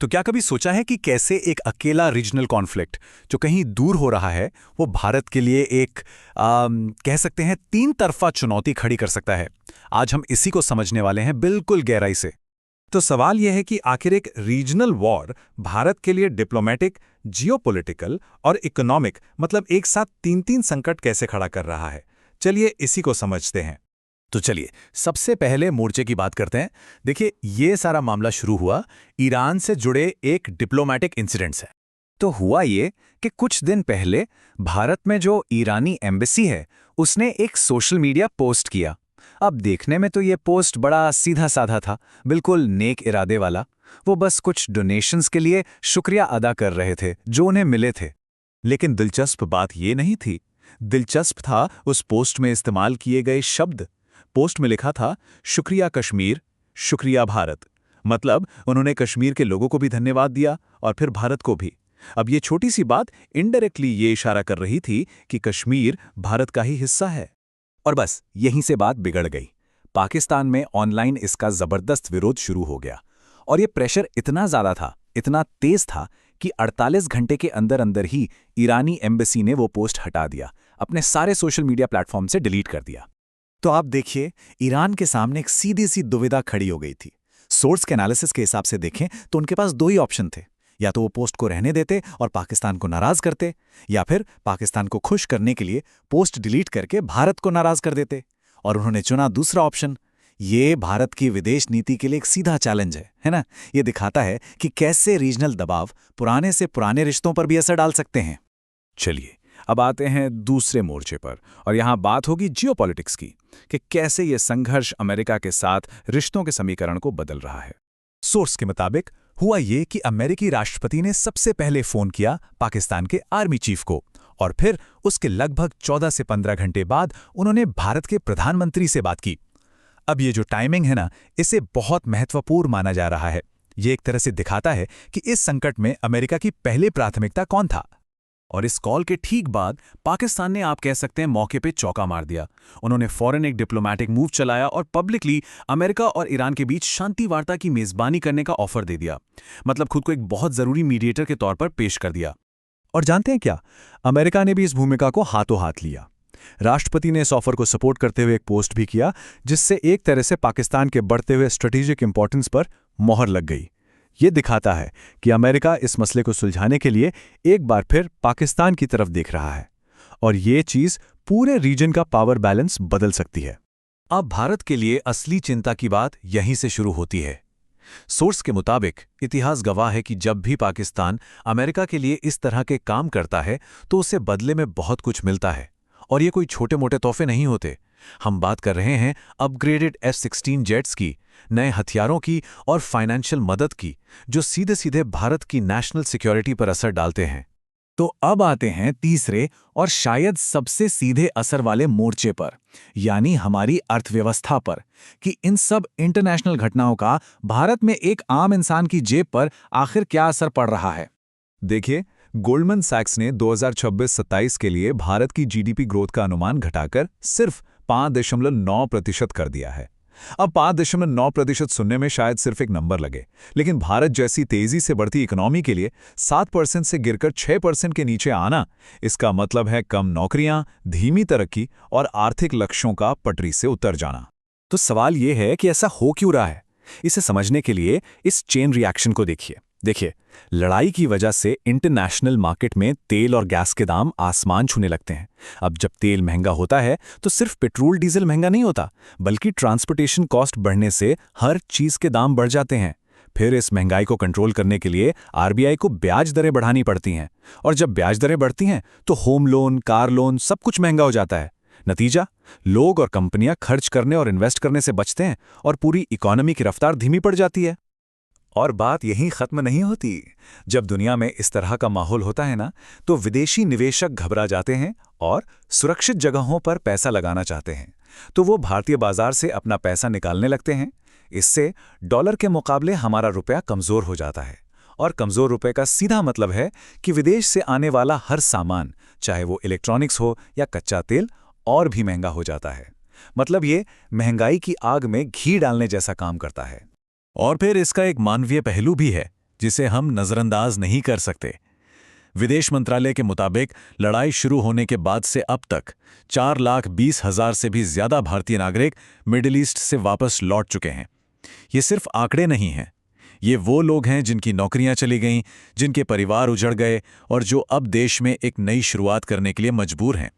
तो क्या कभी सोचा है कि कैसे एक अकेला रीजनल कॉन्फ्लिक्ट जो कहीं दूर हो रहा है वो भारत के लिए एक कह सकते हैं तीन तरफा चुनौती खड़ी कर सकता है। आज हम इसी को समझने वाले हैं बिल्कुल गहराई से। तो सवाल यह है कि आखिर एक रीजनल वॉर भारत के लिए डिप्लोमेटिक, जियोपॉलिटिकल और इकोनॉमिक मतलब एक साथ तीन तीन संकट कैसे खड़ा कर रहा है। चलिए इसी को समझते हैं। तो चलिए सबसे पहले मोर्चे की बात करते हैं। देखिए ये सारा मामला शुरू हुआ ईरान से जुड़े एक डिप्लोमेटिक इंसिडेंट से। तो हुआ ये कि कुछ दिन पहले भारत में जो ईरानी एम्बेसी है उसने एक सोशल मीडिया पोस्ट किया। अब देखने में तो ये पोस्ट बड़ा सीधा साधा था, बिल्कुल नेक इरादे वाला। वो बस कुछ डोनेशंस के लिए शुक्रिया अदा कर रहे थे जो उन्हें मिले थे। लेकिन दिलचस्प बात ये नहीं थी। दिलचस्प था उस पोस्ट में इस्तेमाल किए गए शब्द। पोस्ट में लिखा था, शुक्रिया कश्मीर, शुक्रिया भारत। मतलब उन्होंने कश्मीर के लोगों को भी धन्यवाद दिया और फिर भारत को भी। अब ये छोटी सी बात इनडायरेक्टली ये इशारा कर रही थी कि कश्मीर भारत का ही हिस्सा है। और बस यहीं से बात बिगड़ गई। पाकिस्तान में ऑनलाइन इसका जबरदस्त विरोध शुरू हो गया और ये प्रेशर इतना ज्यादा था, इतना तेज था कि 48 घंटे के अंदर अंदर ही ईरानी एम्बेसी ने वो पोस्ट हटा दिया, अपने सारे सोशल मीडिया प्लेटफॉर्म से डिलीट कर दिया। तो आप देखिए ईरान के सामने एक सीधी सी दुविधा खड़ी हो गई थी। सोर्स के एनालिसिस के हिसाब से देखें तो उनके पास दो ही ऑप्शन थे, या तो वो पोस्ट को रहने देते और पाकिस्तान को नाराज करते, या फिर पाकिस्तान को खुश करने के लिए पोस्ट डिलीट करके भारत को नाराज कर देते। और उन्होंने चुना दूसरा ऑप्शन। ये भारत की विदेश नीति के लिए एक सीधा चैलेंज है ना। ये दिखाता है कि कैसे रीजनल दबाव पुराने से पुराने रिश्तों पर भी असर डाल सकते हैं। चलिए अब आते हैं दूसरे मोर्चे पर, और यहां बात होगी जियोपॉलिटिक्स की, कि कैसे ये संघर्ष अमेरिका के साथ रिश्तों के समीकरण को बदल रहा है। सोर्स के मुताबिक हुआ ये कि अमेरिकी राष्ट्रपति ने सबसे पहले फोन किया पाकिस्तान के आर्मी चीफ को, और फिर उसके लगभग 14 से 15 घंटे बाद उन्होंने भारत के प्रधानमंत्री से बात की। अब ये जो टाइमिंग है ना, इसे बहुत महत्वपूर्ण माना जा रहा है। ये एक तरह से दिखाता है कि इस संकट में अमेरिका की पहली प्राथमिकता कौन था। और इस कॉल के ठीक बाद पाकिस्तान ने, आप कह सकते हैं, मौके पे चौका मार दिया। उन्होंने फौरन एक डिप्लोमेटिक मूव चलाया और पब्लिकली अमेरिका और ईरान के बीच शांति वार्ता की मेजबानी करने का ऑफर दे दिया। मतलब खुद को एक बहुत जरूरी मीडिएटर के तौर पर पेश कर दिया। और जानते हैं क्या, अमेरिका ने भी इस भूमिका को हाथों हाथ लिया। राष्ट्रपति ने इस ऑफर को सपोर्ट करते हुए एक पोस्ट भी किया, जिससे एक तरह से पाकिस्तान के बढ़ते हुए स्ट्रेटेजिक इंपॉर्टेंस पर मोहर लग गई। ये दिखाता है कि अमेरिका इस मसले को सुलझाने के लिए एक बार फिर पाकिस्तान की तरफ देख रहा है, और ये चीज पूरे रीजन का पावर बैलेंस बदल सकती है। अब भारत के लिए असली चिंता की बात यहीं से शुरू होती है। सोर्स के मुताबिक इतिहास गवाह है कि जब भी पाकिस्तान अमेरिका के लिए इस तरह के काम करता है तो उसे बदले में बहुत कुछ मिलता है, और ये कोई छोटे मोटे तोहफे नहीं होते। हम बात कर रहे हैं अपग्रेडेड F-16 जेट्स की, नए हथियारों की और फाइनेंशियल मदद की, जो सीधे सीधे भारत की नेशनल सिक्योरिटी पर असर डालते हैं। तो अब आते हैं तीसरे और शायद सबसे सीधे असर वाले मोर्चे पर, यानी हमारी अर्थव्यवस्था पर, कि इन सब इंटरनेशनल घटनाओं का भारत में एक आम इंसान की जेब पर आखिर क्या असर पड़ रहा है। देखिए, गोल्डमैन सैक्स ने 2026-27 के लिए भारत की जीडीपी ग्रोथ का अनुमान घटाकर सिर्फ 5.9% कर दिया है। अब 5.9% सुनने में शायद सिर्फ एक नंबर लगे, लेकिन भारत जैसी तेजी से बढ़ती इकोनॉमी के लिए 7% से गिरकर 6% के नीचे आना, इसका मतलब है कम नौकरियां, धीमी तरक्की और आर्थिक लक्ष्यों का पटरी से उतर जाना। तो सवाल यह है कि ऐसा हो क्यों रहा है। इसे समझने के लिए इस चेन रिएक्शन को देखिए, लड़ाई की वजह से इंटरनेशनल मार्केट में तेल और गैस के दाम आसमान छूने लगते हैं। अब जब तेल महंगा होता है तो सिर्फ पेट्रोल डीजल महंगा नहीं होता, बल्कि ट्रांसपोर्टेशन कॉस्ट बढ़ने से हर चीज के दाम बढ़ जाते हैं। फिर इस महंगाई को कंट्रोल करने के लिए आरबीआई को ब्याज दरें बढ़ानी पड़ती हैं, और जब ब्याज दरें बढ़ती हैं तो होम लोन, कार लोन सब कुछ महंगा हो जाता है। नतीजा, लोग और कंपनियां खर्च करने और इन्वेस्ट करने से बचते हैं और पूरी इकोनॉमी की रफ्तार धीमी पड़ जाती है। और बात यहीं खत्म नहीं होती। जब दुनिया में इस तरह का माहौल होता है ना, तो विदेशी निवेशक घबरा जाते हैं और सुरक्षित जगहों पर पैसा लगाना चाहते हैं। तो वो भारतीय बाजार से अपना पैसा निकालने लगते हैं। इससे डॉलर के मुकाबले हमारा रुपया कमजोर हो जाता है, और कमजोर रुपए का सीधा मतलब है कि विदेश से आने वाला हर सामान, चाहे वो इलेक्ट्रॉनिक्स हो या कच्चा तेल, और भी महंगा हो जाता है। मतलब ये महंगाई की आग में घी डालने जैसा काम करता है। और फिर इसका एक मानवीय पहलू भी है। जिसे हम नज़रअंदाज नहीं कर सकते। विदेश मंत्रालय के मुताबिक लड़ाई शुरू होने के बाद से अब तक 4,20,000 से भी ज्यादा भारतीय नागरिक मिडिल ईस्ट से वापस लौट चुके हैं। ये सिर्फ आंकड़े नहीं हैं, ये वो लोग हैं जिनकी नौकरियां चली गईं, जिनके परिवार उजड़ गए और जो अब देश में एक नई शुरुआत करने के लिए मजबूर हैं।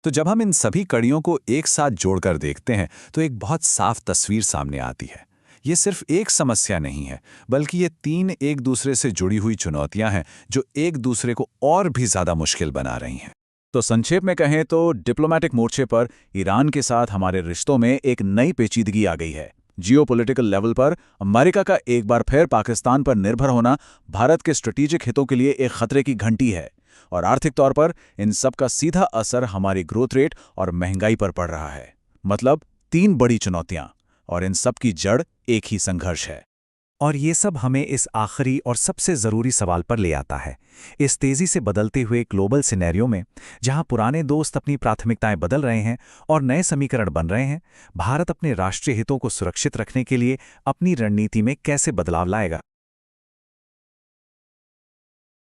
तो जब हम इन सभी कड़ियों को एक साथ जोड़कर देखते हैं तो एक बहुत साफ तस्वीर सामने आती है। ये सिर्फ एक समस्या नहीं है, बल्कि ये 3 एक दूसरे से जुड़ी हुई चुनौतियां हैं जो एक दूसरे को और भी ज्यादा मुश्किल बना रही हैं। तो संक्षेप में कहें तो डिप्लोमेटिक मोर्चे पर ईरान के साथ हमारे रिश्तों में एक नई पेचीदगी आ गई है। जियोपॉलिटिकल लेवल पर अमेरिका का एक बार फिर पाकिस्तान पर निर्भर होना भारत के स्ट्रेटेजिक हितों के लिए एक खतरे की घंटी है, और आर्थिक तौर पर इन सब का सीधा असर हमारी ग्रोथ रेट और महंगाई पर पड़ रहा है। मतलब 3 बड़ी चुनौतियां, और इन सब की जड़ एक ही संघर्ष है। और ये सब हमें इस आखिरी और सबसे ज़रूरी सवाल पर ले आता है। इस तेज़ी से बदलते हुए ग्लोबल सिनेरियो में, जहां पुराने दोस्त अपनी प्राथमिकताएं बदल रहे हैं और नए समीकरण बन रहे हैं, भारत अपने राष्ट्रीय हितों को सुरक्षित रखने के लिए अपनी रणनीति में कैसे बदलाव लाएगा?